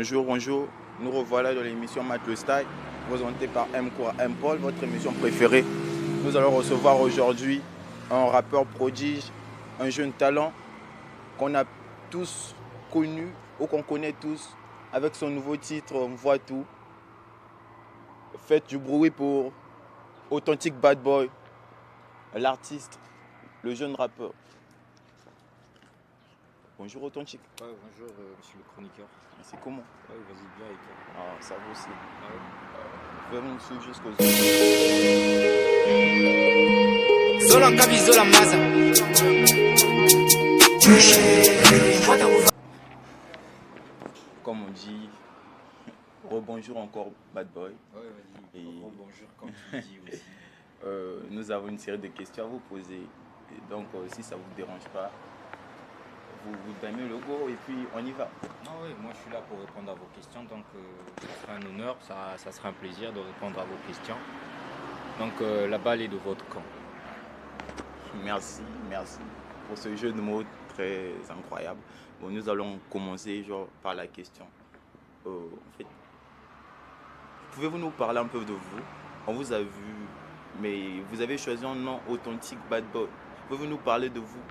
Bonjour, bonjour. Nous revoilà dans l'émission Matt le Style, présentée par M. Quoi M. Paul, votre émission préférée. Nous allons recevoir aujourd'hui un rappeur prodige, un jeune talent qu'on a tous connu ou qu'on connaît tous avec son nouveau titre On voit tout. Faites du bruit pour Authentic Bad Boy, l'artiste, le jeune rappeur. Bonjour Authentic. Ouais, bonjour monsieur le chroniqueur. C'est comment? Ouais, vas-y bien et toi? Ah, ça va aussi. Ah ouais. Pouvez-vous nous suivre jusqu'aux Zola Kabi, Zola Maza. Comme on dit, rebonjour encore Bad Boy. Ouais, vas-y. Et- Bonjour comme tu dis aussi. Nous avons une série de questions à vous poser. Et donc, si ça ne vous dérange pas, vous donnez le logo et puis on y va. Non, ouais, moi je suis là pour répondre à vos questions, donc ça sera un honneur, ça sera un plaisir de répondre à vos questions. Donc la balle est de votre camp. Merci pour ce jeu de mots très incroyable. Bon, nous allons commencer par la question. En fait, pouvez-vous nous parler un peu de vous? On vous a vu, mais vous avez choisi un nom authentique Bad Boy. Pouvez-vous nous parler de vous?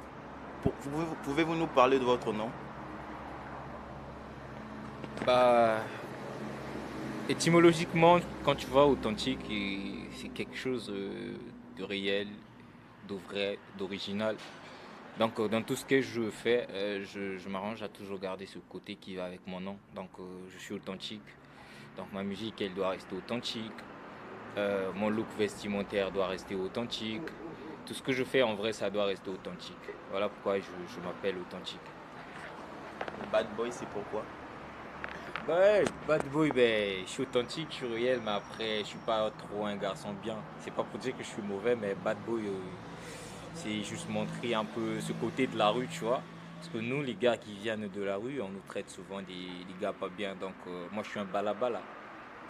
Pouvez-vous nous parler de votre nom? Bah, étymologiquement, quand tu vois authentique, c'est quelque chose de réel, de vrai, d'original. Donc dans tout ce que je fais, je m'arrange à toujours garder ce côté qui va avec mon nom. Donc je suis authentique. Donc ma musique, elle doit rester authentique. Mon look vestimentaire doit rester authentique. Tout ce que je fais en vrai, ça doit rester authentique. Voilà pourquoi je m'appelle authentique. Bad Boy, c'est pourquoi? Ouais, bad boy, ben, je suis authentique, je suis réel, mais après, je suis pas trop un garçon bien. C'est pas pour dire que je suis mauvais, mais bad boy, c'est juste montrer un peu ce côté de la rue, tu vois. Parce que nous, les gars qui viennent de la rue, on nous traite souvent des gars pas bien. Donc, moi, je suis un balabala.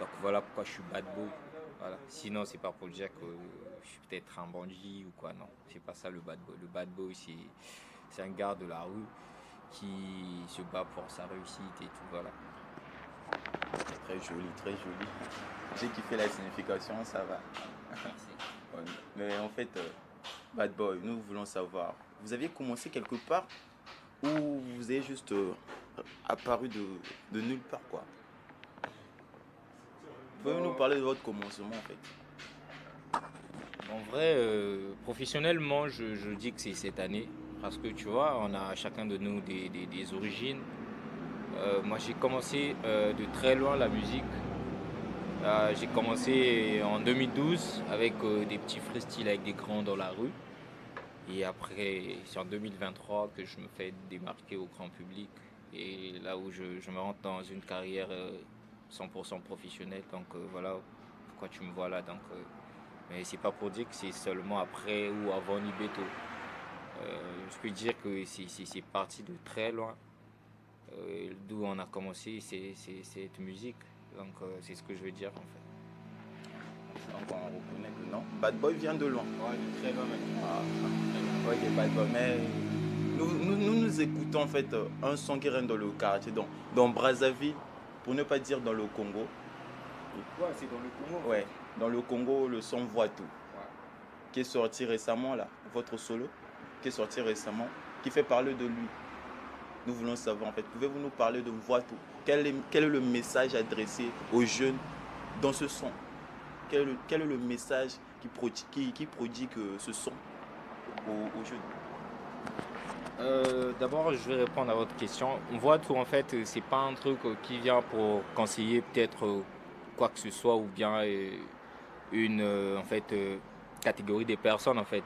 Donc, voilà pourquoi je suis bad boy. Voilà. Sinon, c'est pas pour dire que je suis peut-être un bandit ou quoi, non. C'est pas ça le bad boy. Le bad boy, c'est un gars de la rue qui se bat pour sa réussite et tout, voilà. Très joli, très joli. J'ai kiffé la signification, ça va. Ouais. Mais en fait, Bad Boy, nous voulons savoir, vous aviez commencé quelque part ou vous avez juste apparu de nulle part, quoi? Pouvez-vous nous parler de votre commencement, en fait? En vrai, professionnellement, je dis que c'est cette année. Parce que tu vois, on a chacun de nous des origines. Moi, j'ai commencé de très loin la musique. J'ai commencé en 2012 avec des petits freestyles avec des grands dans la rue. Et après, c'est en 2023 que je me fais démarquer au grand public. Et là où je me rentre dans une carrière 100% professionnelle. Donc voilà pourquoi tu me vois là. Donc, mais c'est pas pour dire que c'est seulement après ou avant Nibeto. Je peux dire que c'est parti de très loin. D'où on a commencé cette musique. Donc c'est ce que je veux dire en fait. Donc on reconnaît que non. Bad Boy vient de loin. Ouais, de très loin même. Ah, ok, Bad Boy. Mais nous écoutons en fait un son qui rentre dans le quartier, dans Brazzaville, pour ne pas dire dans le Congo. Ouais, c'est dans le Congo. Ouais, dans le Congo, le son Voit tout, Ouais. qui est sorti récemment là, votre solo, qui est sorti récemment, qui fait parler de lui. Nous voulons savoir en fait, pouvez-vous nous parler de Voit tout? Quel est le message adressé aux jeunes dans ce son? Quel est le message qui prodigue ce son aux jeunes? D'abord, je vais répondre à votre question. On voit tout en fait, c'est pas un truc qui vient pour conseiller peut-être quoi que ce soit ou bien une en fait catégorie des personnes en fait.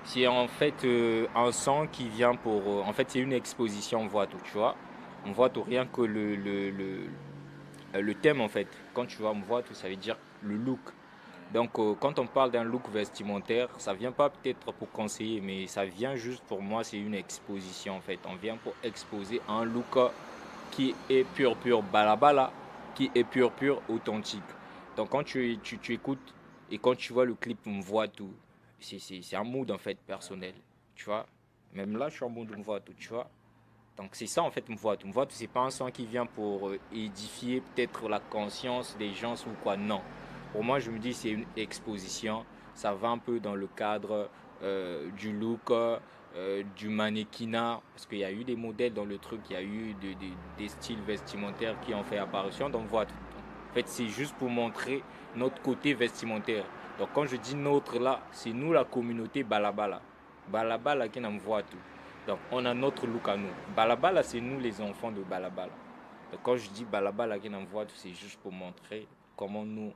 C'est en fait un son qui vient pour en fait c'est une exposition on voit tout, tu vois. On voit tout rien que le thème en fait. Quand tu vois on voit tout, ça veut dire le look. Donc, quand on parle d'un look vestimentaire, ça vient pas peut-être pour conseiller, mais ça vient juste pour moi, c'est une exposition en fait. On vient pour exposer un look qui est pur balabala, qui est pur authentique. Donc, quand tu écoutes et quand tu vois le clip, on voit tout. C'est un mood en fait personnel, tu vois. Même là, je suis en mood, on voit tout, tu vois. Donc c'est ça en fait Mvoitu. Mvoitu, c'est pas un son qui vient pour édifier peut-être la conscience des gens ou quoi, non. Pour moi, je me dis c'est une exposition. Ça va un peu dans le cadre du look, du mannequinat, parce qu'il y a eu des modèles dans le truc, il y a eu des styles vestimentaires qui ont fait apparition dans Mvoitu. En fait, c'est juste pour montrer notre côté vestimentaire. Donc quand je dis notre là, c'est nous la communauté Balabala. Balabala qui n'en voit tout. Donc on a notre look à nous. Balabala, c'est nous les enfants de Balabala. Donc quand je dis Balabala qui n'en voit tout, c'est juste pour montrer comment nous,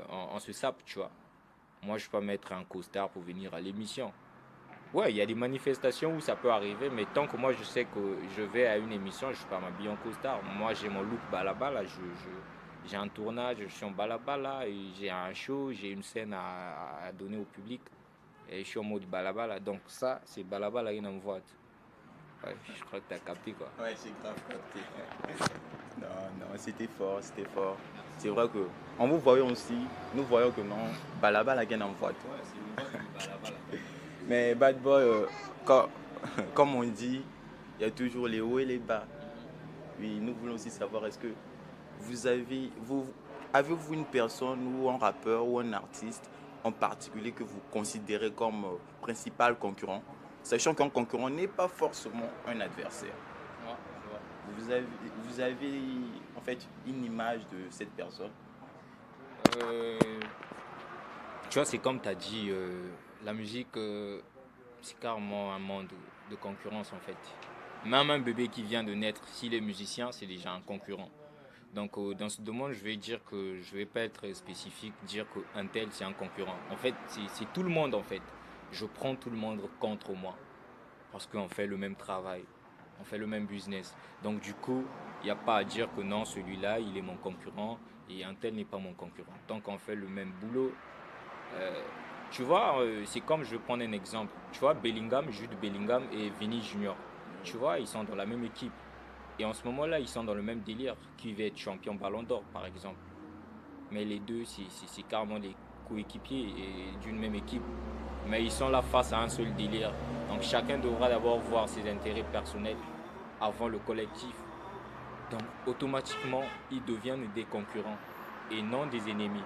on se sape, tu vois. Moi, je peux mettre un costard pour venir à l'émission. Ouais, il y a des manifestations où ça peut arriver, mais tant que moi je sais que je vais à une émission, je ne suis pas m'habiller en costard. Moi, j'ai mon look Balabala. J'ai un tournage, je suis en Balabala, et j'ai un show, j'ai une scène à donner au public. Et je suis en mode balabala. Donc ça, c'est balabala qui m'envoie. Ouais, je crois que tu as capté quoi. Ouais, j'ai grave capté. Non, non, c'était fort, c'était fort. C'est vrai que, en vous voyant aussi, nous voyons que non, balabala qui n'envoie. Ouais, c'est une voix de balabala. Mais Bad Boy, comme on dit, il y a toujours les hauts et les bas. Oui, nous voulons aussi savoir, est-ce que avez-vous une personne ou un rappeur ou un artiste en particulier que vous considérez comme principal concurrent, sachant qu'un concurrent n'est pas forcément un adversaire. Ouais, je vois. Vous avez en fait une image de cette personne. Euh, Tu vois, c'est comme tu as dit, la musique, c'est carrément un monde de concurrence en fait. Même un bébé qui vient de naître, s'il est musicien, c'est déjà un concurrent. Donc dans ce domaine, je vais dire que je vais pas être spécifique, dire qu'un tel c'est un concurrent. En fait, c'est tout le monde en fait. Je prends tout le monde contre moi parce qu'on fait le même travail, on fait le même business. Donc du coup, il n'y a pas à dire que non, celui-là, il est mon concurrent et un tel n'est pas mon concurrent. Tant qu'on fait le même boulot, euh, tu vois, c'est comme je vais prendre un exemple. Tu vois, Bellingham, Jude Bellingham et Vinny Junior. Tu vois, ils sont dans la même équipe. Et en ce moment-là, ils sont dans le même délire. Qui va être champion Ballon d'Or, par exemple. Mais les deux, c'est carrément des coéquipiers d'une même équipe. Mais ils sont là face à un seul délire. Donc chacun devra d'abord voir ses intérêts personnels avant le collectif. Donc automatiquement, ils deviennent des concurrents et non des ennemis.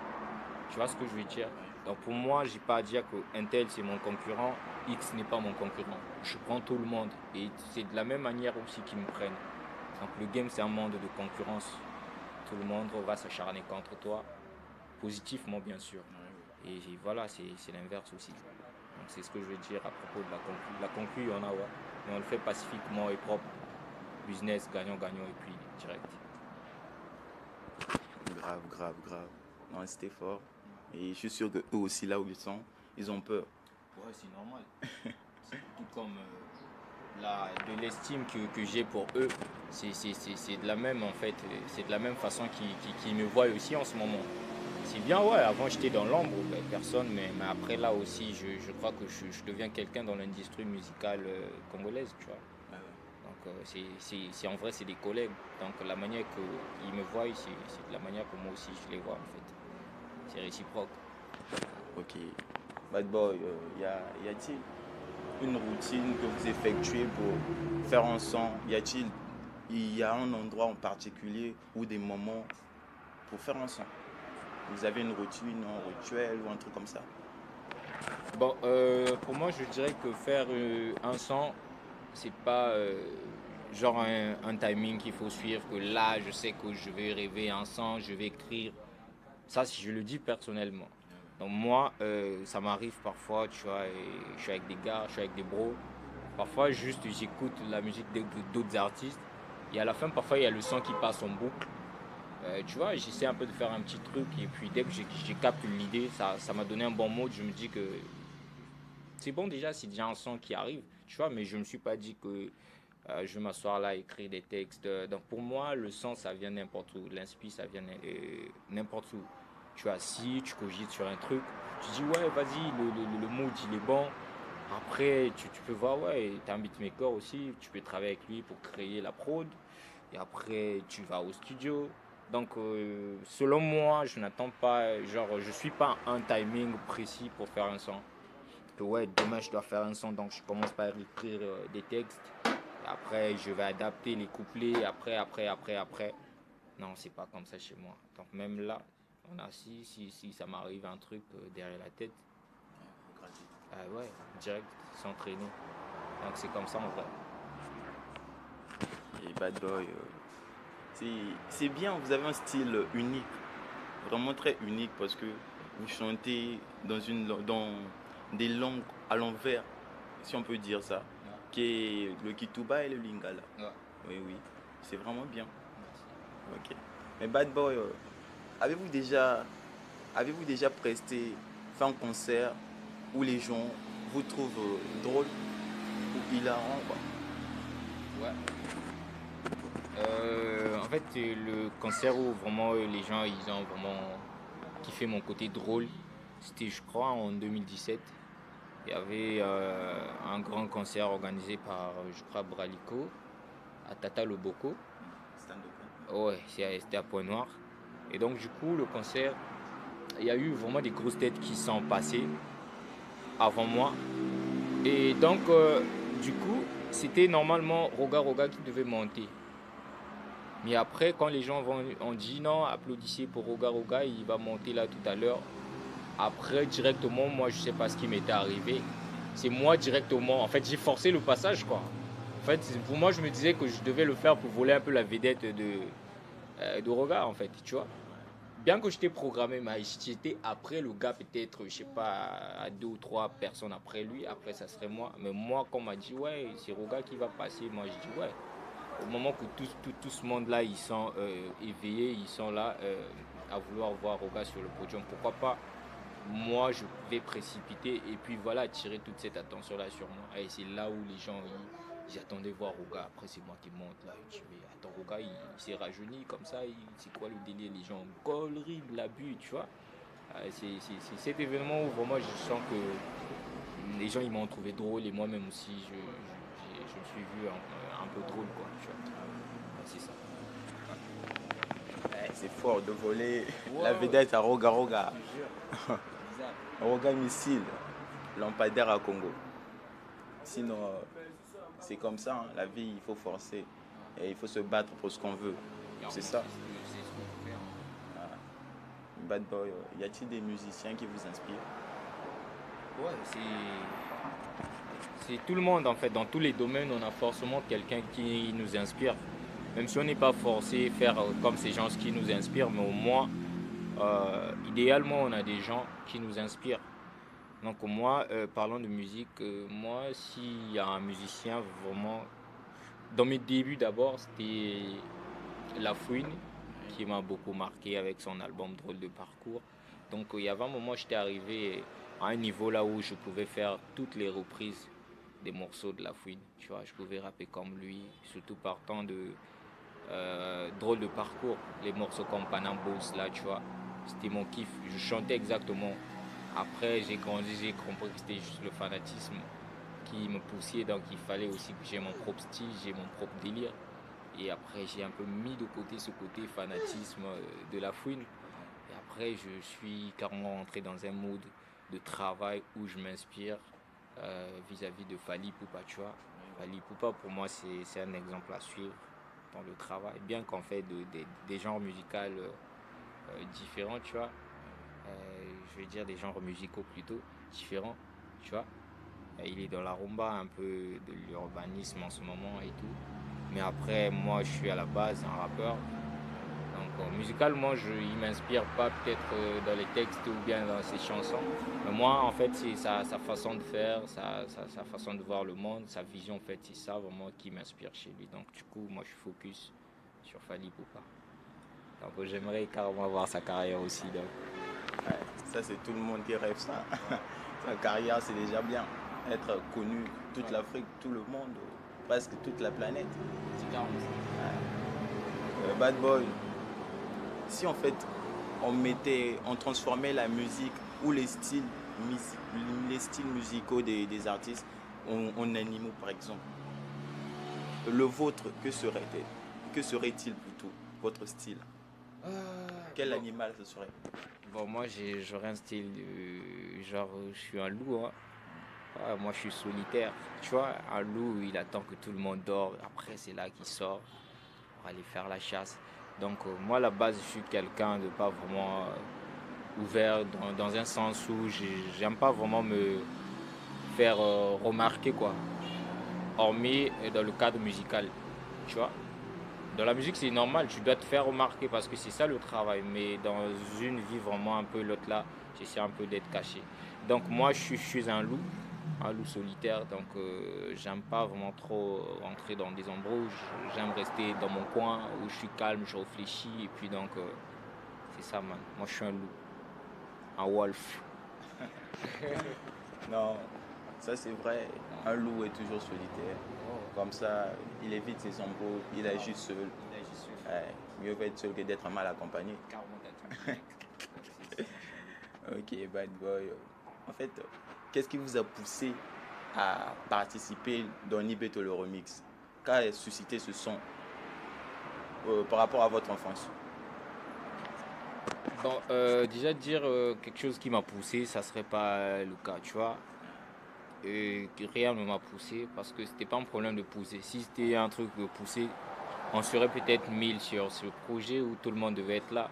Tu vois ce que je veux dire? Donc pour moi, je n'ai pas à dire que Intel c'est mon concurrent, X n'est pas mon concurrent. Je prends tout le monde et c'est de la même manière aussi qu'ils me prennent. Donc le game c'est un monde de concurrence. Tout le monde va s'acharner contre toi, positivement bien sûr. Et voilà, c'est l'inverse aussi. Donc c'est ce que je veux dire à propos de la concu. La concu, il y en a, ouais. Mais on le fait pacifiquement et propre. Business, gagnant-gagnant et puis direct. Grave, grave, grave. Non, c'était fort. Et je suis sûr que eux aussi, là où ils sont, ils ont peur. Ouais, c'est normal. C'est tout comme de l'estime que j'ai pour eux. C'est de la même en fait. C'est de la même façon qu'ils me voient aussi en ce moment. C'est bien, ouais, avant j'étais dans l'ombre, ben, personne, mais après là aussi, je crois que je deviens quelqu'un dans l'industrie musicale congolaise, tu vois. Ouais, ouais. Donc c'est en vrai, c'est des collègues. Donc la manière qu'ils me voient, c'est de la manière que moi aussi je les vois en fait. C'est réciproque. Ok. Bad Boy, y a-t-il une routine que vous effectuez pour faire un son? Il y a un endroit en particulier ou des moments pour faire un son? Vous avez une routine, un rituel ou un truc comme ça? Bon, pour moi, je dirais que faire un son, c'est pas genre un timing qu'il faut suivre, que là, je sais que je vais rêver un son, je vais écrire. Ça, si je le dis personnellement. Donc moi, ça m'arrive parfois, tu vois, et je suis avec des gars, je suis avec des bros. Parfois, juste, j'écoute la musique d'autres artistes. Et à la fin, parfois, il y a le son qui passe en boucle. Tu vois, j'essaie un peu de faire un petit truc. Et puis, dès que j'ai capté l'idée, ça m'a donné un bon mot. Je me dis que c'est bon déjà, c'est déjà un son qui arrive. Tu vois, mais je ne me suis pas dit que je vais m'asseoir là, écrire des textes. Donc pour moi, le son, ça vient n'importe où. L'inspi, ça vient n'importe où. Tu as assis, tu cogites sur un truc, tu dis ouais, vas-y, le mood, il est bon. Après, tu peux voir, ouais, tu as un beatmaker aussi, tu peux travailler avec lui pour créer la prod. Et après, tu vas au studio. Donc, selon moi, je n'attends pas, genre, je suis pas un timing précis pour faire un son. Que ouais, demain je dois faire un son, donc je commence par écrire des textes. après je vais adapter les couplets, après. Non, c'est pas comme ça chez moi. Donc même là, on a si ça m'arrive un truc derrière la tête, ouais, direct, s'entraîner. Donc c'est comme ça en vrai. Et Bad Boy, c'est bien, vous avez un style unique, vraiment très unique parce que vous chantez dans des langues à l'envers, si on peut dire ça, qui est le Kituba et le Lingala. Ouais. Oui, c'est vraiment bien. Merci. Ok. Mais Bad Boy, avez-vous déjà fait un concert où les gens vous trouvent drôle ou hilarant, quoi? Ouais. En fait, le concert où vraiment les gens ils ont vraiment kiffé mon côté drôle, c'était je crois en 2017. Il y avait un grand concert organisé par, je crois, Bralico, à Tata Loboko. Ouais, c'était à Pointe-Noire. Et donc, du coup, le concert, il y a eu vraiment des grosses têtes qui sont passées avant moi. Et donc, du coup, c'était normalement Roga Roga qui devait monter. Mais après, quand les gens ont dit non, applaudissez pour Roga Roga, il va monter là tout à l'heure. Après, directement, moi, je sais pas ce qui m'était arrivé. C'est moi directement. En fait, j'ai forcé le passage, quoi. En fait, pour moi, je me disais que je devais le faire pour voler un peu la vedette de Roga, en fait, tu vois. Bien que j'étais programmé, mais j'étais après le gars, peut-être, je sais pas, à 2 ou 3 personnes après lui. Après, ça serait moi. Mais moi, quand on m'a dit, ouais, c'est Roga qui va passer, moi, je dis, ouais. Au moment que tout ce monde-là, ils sont éveillés, ils sont là à vouloir voir Roga sur le podium, pourquoi pas moi je vais précipiter et puis voilà, attirer toute cette attention là sur moi. Et c'est là où les gens ils attendaient voir Roga. Après c'est moi qui monte là, je dis mais attends, Roga il s'est rajeuni comme ça, c'est quoi le délire? Les gens gaulerie de l'abus, tu vois. C'est cet événement où vraiment je sens que les gens ils m'ont trouvé drôle et moi-même aussi je me suis vu un peu drôle, quoi, tu vois. Ouais, c'est ça. Ouais, c'est fort de voler la Ouais, vedette à Roga Roga. je te jure. Bizarre. Roga Missile, lampadaire à Congo. Sinon, c'est comme ça, hein, la vie, il faut forcer. Et il faut se battre pour ce qu'on veut. C'est ça. C'est ce qu'on peut faire. Bad Boy, y a-t-il des musiciens qui vous inspirent? Ouais, c'est tout le monde en fait. Dans tous les domaines, on a forcément quelqu'un qui nous inspire. Même si on n'est pas forcé à faire comme ces gens qui nous inspirent, mais au moins, idéalement, on a des gens qui nous inspirent. Donc moi, parlant de musique, moi, s'il y a un musicien vraiment... Dans mes débuts d'abord, c'était La Fouine, qui m'a beaucoup marqué avec son album Drôle de parcours. Donc il y avait un moment, j'étais arrivé à un niveau là où je pouvais faire toutes les reprises des morceaux de La Fouine. Tu vois, je pouvais rapper comme lui, surtout partant de Drôle de parcours, les morceaux comme Panam Boss là, tu vois. C'était mon kiff, je chantais exactement. Après, j'ai grandi, j'ai compris que c'était juste le fanatisme qui me poussait, donc il fallait aussi que j'ai mon propre style, j'ai mon propre délire. Et après, j'ai un peu mis de côté ce côté fanatisme de La Fouine. Et après, je suis carrément rentré dans un mood de travail où je m'inspire vis-à-vis de Fally Ipupa, tu vois. Fally Ipupa, pour moi, c'est un exemple à suivre dans le travail. Bien qu'on fait des genres musicaux différents, tu vois. Je veux dire des genres musicaux plutôt différents, tu vois. Il est dans la rumba, un peu de l'urbanisme en ce moment et tout. Mais après, moi, je suis à la base un rappeur. Donc, musicalement, il m'inspire pas peut-être dans les textes ou bien dans ses chansons. Mais moi, en fait, c'est sa façon de faire, sa façon de voir le monde, sa vision, en fait, c'est ça vraiment qui m'inspire chez lui. Donc, du coup, moi, je suis focus sur Fally Ipupa. Donc, j'aimerais carrément voir sa carrière aussi. Donc. Ouais, ça, c'est tout le monde qui rêve ça. Sa carrière, c'est déjà bien. Être connu, toute l'Afrique, tout le monde, presque toute la planète. C'est carrément ça. Bad Boy, si en fait on transformait la musique ou les styles musicaux des artistes en animaux par exemple, le vôtre, que serait-il plutôt, votre style? Quel Bon. animal ce serait? Bon, moi, j'aurais un style de genre, je suis un loup, hein. Ouais, moi, je suis solitaire. Tu vois, un loup, il attend que tout le monde dort. Après, c'est là qu'il sort pour aller faire la chasse. Donc, moi, à la base, je suis quelqu'un de pas vraiment ouvert dans un sens où j'aime pas vraiment me faire remarquer, quoi. Hormis dans le cadre musical. Tu vois, dans la musique, c'est normal, tu dois te faire remarquer parce que c'est ça le travail. Mais dans une vie vraiment un peu l'autre là, j'essaie un peu d'être caché. Donc moi, je suis un loup solitaire. Donc j'aime pas vraiment trop entrer dans des embrouilles. J'aime rester dans mon coin où je suis calme, je réfléchis. Et puis donc, c'est ça, man. Moi, je suis un loup, un wolf. Non, ça c'est vrai. Un loup est toujours solitaire. Comme ça, il évite ses embrouilles, il agit seul. Ouais, mieux vaut être seul que d'être mal accompagné. Ok, bad boy. En fait, qu'est-ce qui vous a poussé à participer dans Nibeto le remix? Qu'a suscité ce son par rapport à votre enfance? Bon, déjà dire quelque chose qui m'a poussé, ça serait pas le cas, tu vois. Que rien ne m'a poussé parce que c'était pas un problème de pousser. Si c'était un truc de pousser, on serait peut-être 1000 sur ce projet où tout le monde devait être là.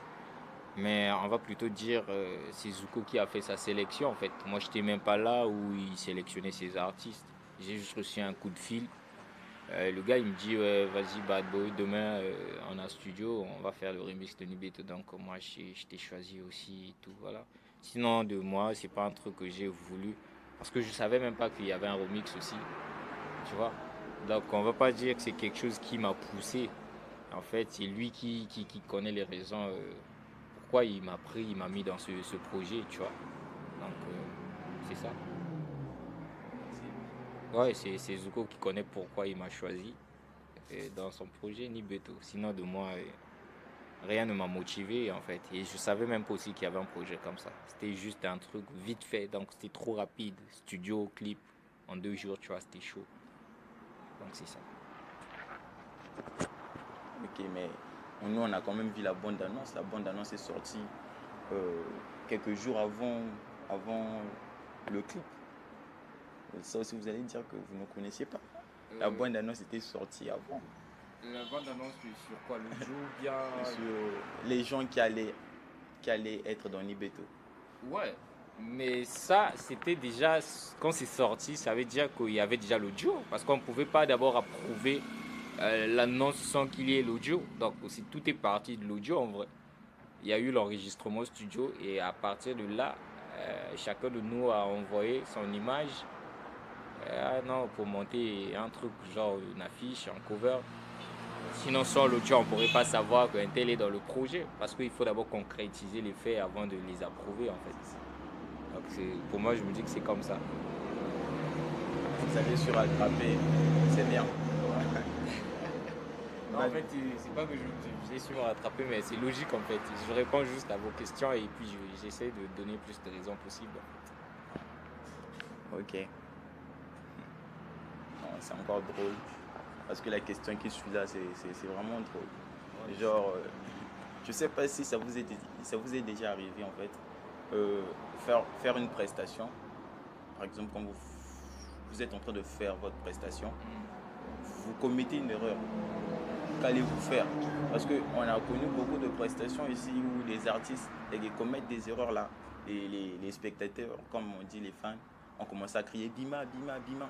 Mais on va plutôt dire c'est Zuko qui a fait sa sélection en fait. Moi, j'étais même pas là où il sélectionnait ses artistes. J'ai juste reçu un coup de fil. Le gars, il me dit ouais, vas-y, Bad Boy, demain on a studio, on va faire le remix de Nibito. Donc moi, je t'ai choisi aussi et tout, voilà. Sinon, de moi, c'est pas un truc que j'ai voulu parce que je savais même pas qu'il y avait un remix aussi, tu vois. Donc on va pas dire que c'est quelque chose qui m'a poussé. En fait, c'est lui qui connaît les raisons pourquoi il m'a pris, il m'a mis dans ce projet, tu vois. Donc c'est ça. Ouais, c'est Zuko qui connaît pourquoi il m'a choisi dans son projet Nibeto. Sinon, de moi, rien ne m'a motivé en fait. Et je savais même pas aussi qu'il y avait un projet comme ça. C'était juste un truc vite fait, donc c'était trop rapide. Studio, clip, en 2 jours, tu vois, c'était chaud. Donc c'est ça. Ok, mais nous on a quand même vu la bande-annonce. La bande-annonce est sortie euh, quelques jours avant le clip. Ça aussi, vous allez dire que vous ne connaissiez pas. La bande-annonce était sortie avant. La bande annonce sur quoi? Le jour bien. Sur les gens qui allaient être dans Nibeto. Ouais. Mais ça, c'était déjà, quand c'est sorti, ça veut dire qu'il y avait déjà l'audio. Parce qu'on ne pouvait pas d'abord approuver l'annonce sans qu'il y ait l'audio. Donc, aussi, tout est parti de l'audio en vrai. Il y a eu l'enregistrement studio et à partir de là, chacun de nous a envoyé son image. Ah non, pour monter un truc genre une affiche, un cover. Sinon, sans l'audio, on ne pourrait pas savoir qu'un tel est dans le projet. Parce qu'il faut d'abord concrétiser les faits avant de les approuver en fait. Donc pour moi, je me dis que c'est comme ça. Vous avez su rattraper, c'est bien. Non, en fait, c'est pas que j'ai su me rattraper, mais c'est logique en fait. Je réponds juste à vos questions et puis j'essaie de donner plus de raisons possibles. Ok. Non, c'est encore drôle. Parce que la question qui suit là, c'est vraiment drôle. Genre, je sais pas si ça vous est déjà arrivé en fait. Faire une prestation. Par exemple, quand vous êtes en train de faire votre prestation, vous commettez une erreur. Qu'allez-vous faire? Parce qu'on a connu beaucoup de prestations ici où les artistes ils commettent des erreurs là. Et les spectateurs, comme on dit les fans, ont commencé à crier Bima, Bima, Bima.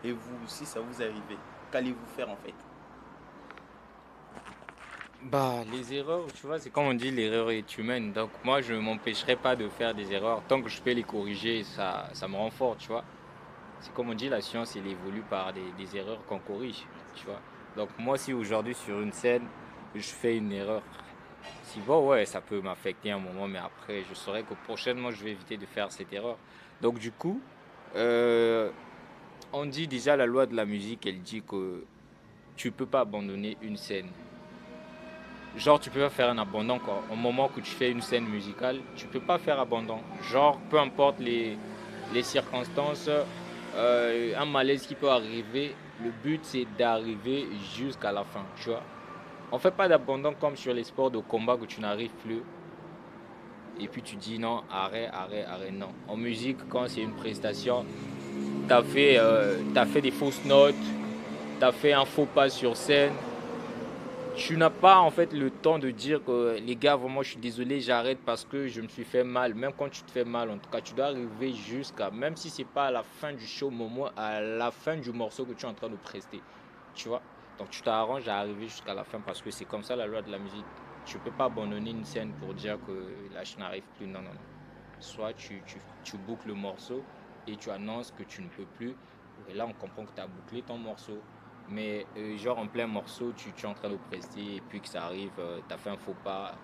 Et vous, si ça vous arrive, qu'allez-vous faire en fait? Bah, les erreurs, tu vois, c'est comme on dit, l'erreur est humaine. Donc, moi, je ne m'empêcherai pas de faire des erreurs. Tant que je peux les corriger, ça me rend fort, tu vois. C'est comme on dit, la science, elle évolue par des erreurs qu'on corrige, tu vois. Donc, moi, si aujourd'hui, sur une scène, je fais une erreur, si bon, ouais, ça peut m'affecter un moment, mais après, je saurai que prochainement, je vais éviter de faire cette erreur. Donc, du coup, euh, on dit déjà, la loi de la musique, elle dit que tu peux pas abandonner une scène. Genre, tu peux pas faire un abandon, quoi. Au moment que tu fais une scène musicale, tu peux pas faire abandon. Genre, peu importe les circonstances, un malaise qui peut arriver, le but c'est d'arriver jusqu'à la fin, tu vois. On fait pas d'abandon comme sur les sports de combat que tu n'arrives plus et puis tu dis non, arrête, arrête, arrête, non. En musique, quand c'est une prestation, t'as fait des fausses notes, t'as fait un faux pas sur scène. Tu n'as pas en fait le temps de dire que les gars, vraiment, je suis désolé, j'arrête parce que je me suis fait mal. Même quand tu te fais mal, en tout cas, tu dois arriver jusqu'à, même si c'est pas à la fin du show, mais au moins à la fin du morceau que tu es en train de prester. Tu vois? Donc tu t'arranges à arriver jusqu'à la fin parce que c'est comme ça la loi de la musique. Tu ne peux pas abandonner une scène pour dire que là, je n'arrive plus. Non, non, non. Soit tu boucles le morceau et tu annonces que tu ne peux plus. Et là, on comprend que tu as bouclé ton morceau. Mais genre en plein morceau, tu es en train de prester et puis que ça arrive, tu as fait un faux pas.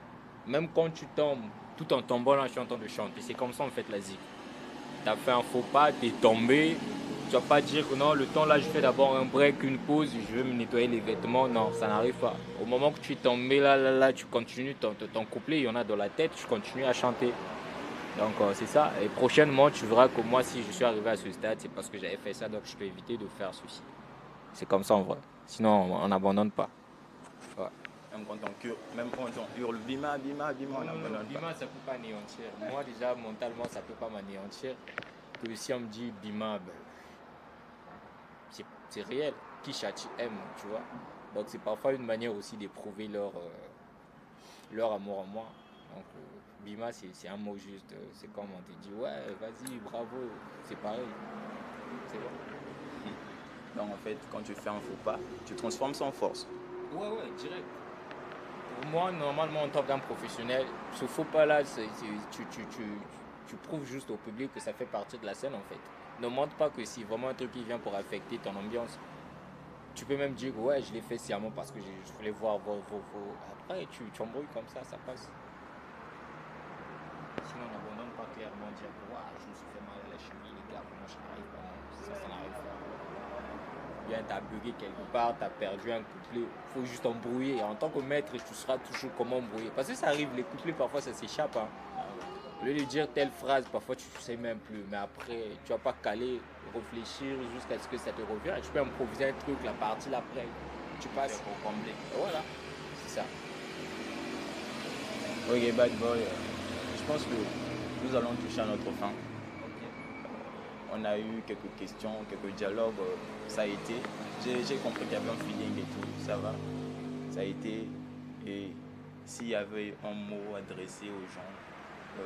Même quand tu tombes, tout en tombant là, je suis en train de chanter. C'est comme ça en fait la zik. Tu as fait un faux pas, tu es tombé. Tu vas pas dire que non, le temps là, je fais d'abord un break, une pause, je vais me nettoyer les vêtements. Non, ça n'arrive pas. Au moment que tu es tombé là, tu continues ton couplet, il y en a dans la tête, tu continues à chanter. Donc c'est ça. Et prochainement, tu verras que moi, si je suis arrivé à ce stade, c'est parce que j'avais fait ça, donc je peux éviter de faire ceci. C'est comme ça en vrai. Sinon, on n'abandonne pas. Ouais. Même quand on hurle Bima, Bima, Bima, on n'abandonne pas. Bima, ça ne peut pas anéantir. Moi, déjà, mentalement, ça ne peut pas m'anéantir. Que si on me dit Bima, ben, c'est réel. Kishachi aime, tu vois. Donc, c'est parfois une manière aussi d'éprouver leur amour en moi. Donc, Bima, c'est un mot juste. C'est comme on te dit, ouais, vas-y, bravo. C'est pareil. C'est bon. Donc en fait, quand tu fais un faux pas, tu transformes ça en force. Ouais, direct. Pour moi, normalement, en tant qu'un professionnel, ce faux pas-là, tu prouves juste au public que ça fait partie de la scène, en fait. Ne montre pas que si vraiment un truc qui vient pour affecter ton ambiance, tu peux même dire que ouais, je l'ai fait sciemment parce que je voulais voir vos... Après, tu embrouilles comme ça passe. Sinon, on n'abandonne pas clairement dire que ouais, je me suis fait mal à la cheville, les gars, comment je n'arrive pas. Non, ça n'arrive pas. Bien, tu as bugué quelque part, tu as perdu un couplet, il faut juste embrouiller. Et en tant que maître, tu sauras toujours comment embrouiller. Parce que ça arrive, les couplets, parfois, ça s'échappe. Hein. Au lieu de dire telle phrase, parfois, tu ne sais même plus. Mais après, tu ne vas pas caler, réfléchir jusqu'à ce que ça te revienne. Tu peux improviser un truc, la partie, l'après. Tu passes pour combler. Et voilà, c'est ça. Ok, Bad Boy, je pense que nous allons toucher à notre fin. On a eu quelques questions, quelques dialogues, ça a été. J'ai compris qu'il y avait un feeling et tout, ça va. Ça a été. Et s'il y avait un mot adressé aux gens,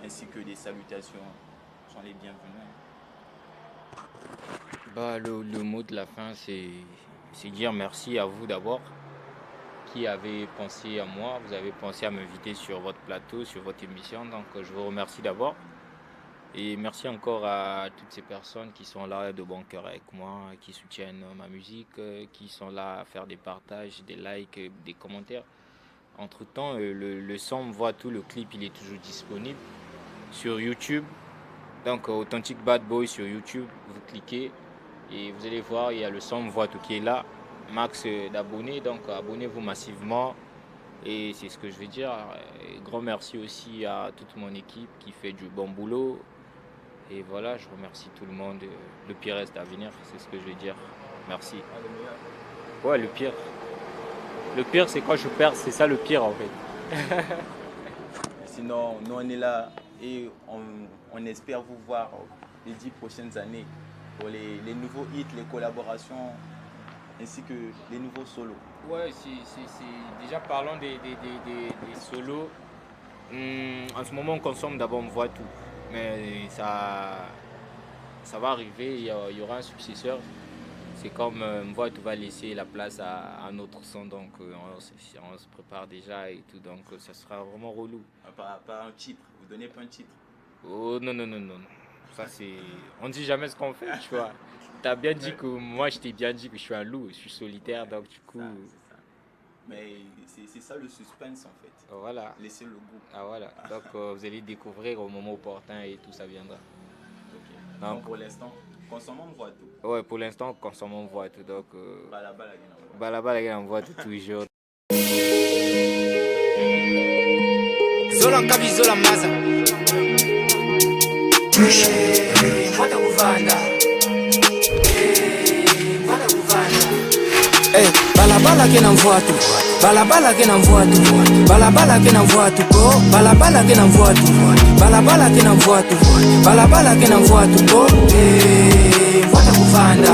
ainsi que des salutations, sont les bienvenus. Bah, le mot de la fin, c'est dire merci à vous d'abord, qui avez pensé à moi. Vous avez pensé à m'inviter sur votre plateau, sur votre émission. Donc, je vous remercie d'abord. Et merci encore à toutes ces personnes qui sont là de bon cœur avec moi, qui soutiennent ma musique, qui sont là à faire des partages, des likes, des commentaires. Entre-temps, le son me voit tout, le clip il est toujours disponible sur YouTube. Donc Authentic Bad Boy sur YouTube, vous cliquez et vous allez voir, il y a le son me voit tout qui est là. Max d'abonnés, donc abonnez-vous massivement. Et c'est ce que je veux dire. Et grand merci aussi à toute mon équipe qui fait du bon boulot. Et voilà, je remercie tout le monde. Le pire reste à venir, c'est ce que je veux dire. Merci. Ouais, le pire. Le pire, c'est quand je perds, c'est ça le pire en fait. Sinon, nous on est là et on espère vous voir les 10 prochaines années pour les nouveaux hits, les collaborations, ainsi que les nouveaux solos. Ouais, déjà parlons des solos. En ce moment, on consomme d'abord, on voit tout. Mais ça va arriver, il y aura un successeur. C'est comme Mvoitu va laisser la place à un autre son, donc on se prépare déjà et tout, donc ça sera vraiment relou. Pas un titre, vous donnez pas un titre. Oh non. Ça c'est. On dit jamais ce qu'on fait, tu vois. T'as bien dit que moi je t'ai bien dit que je suis un loup, je suis solitaire, donc du coup. C'est ça. Mais c'est ça le suspense en fait. Voilà. Laissez le goût. Ah voilà. Donc vous allez découvrir au moment opportun et tout ça viendra. Ok. Donc pour l'instant, consommons Mvoitu. Ouais, pour l'instant, consommons Mvoitu. Donc. Balabala Mvoitu toujours. Zola Nkabi Zola Maza. Vada uvanda. Vada uvanda. balabala ke na mvuatu, balabala ke na mvuatu, balabala ke na mvuatu ko, balabala ke na mvuatu, balabala ke na mvuatu, balabala ke na mvuatu ko, mvuata kuvanda,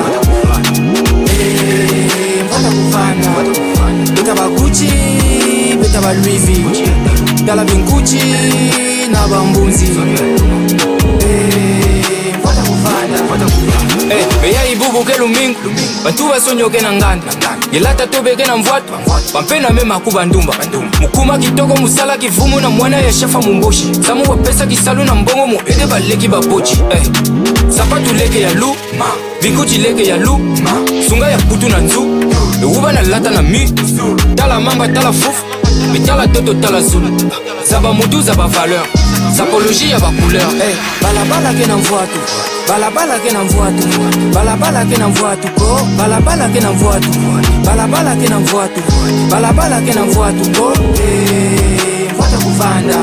mvuata kuvanda, beta ba Gucci, beta ba Louis V, tala binguchi na bambunzi, mvuata kuvanda. Beya ibubu ke lumingu, bantu basonyo ke na nganda, yelata tobe ke na mvuatu, pampena mema kuba ndumba, mukuma kitoko musala kivumu na mwana ya shefa mumboshi, samu wa pesa kisalu na mbongo mu ede baleki babochi. Sapatu leke ya lu, binguchi leke ya lu, sunga ya putu na nzu, uba na lata na mi, tala mamba tala fufu, bitala toto tala zulu, zaba mudu zaba valeur, sapologie ya ba couleur. Balabala ke na mvuatu, balabala ke na mvuatu, balabala ke na mvuatu ko, balabala ke na mvuatu, balabala ke na mvuatu, balabala ke na mvuatu ko, mvuata kuvanda.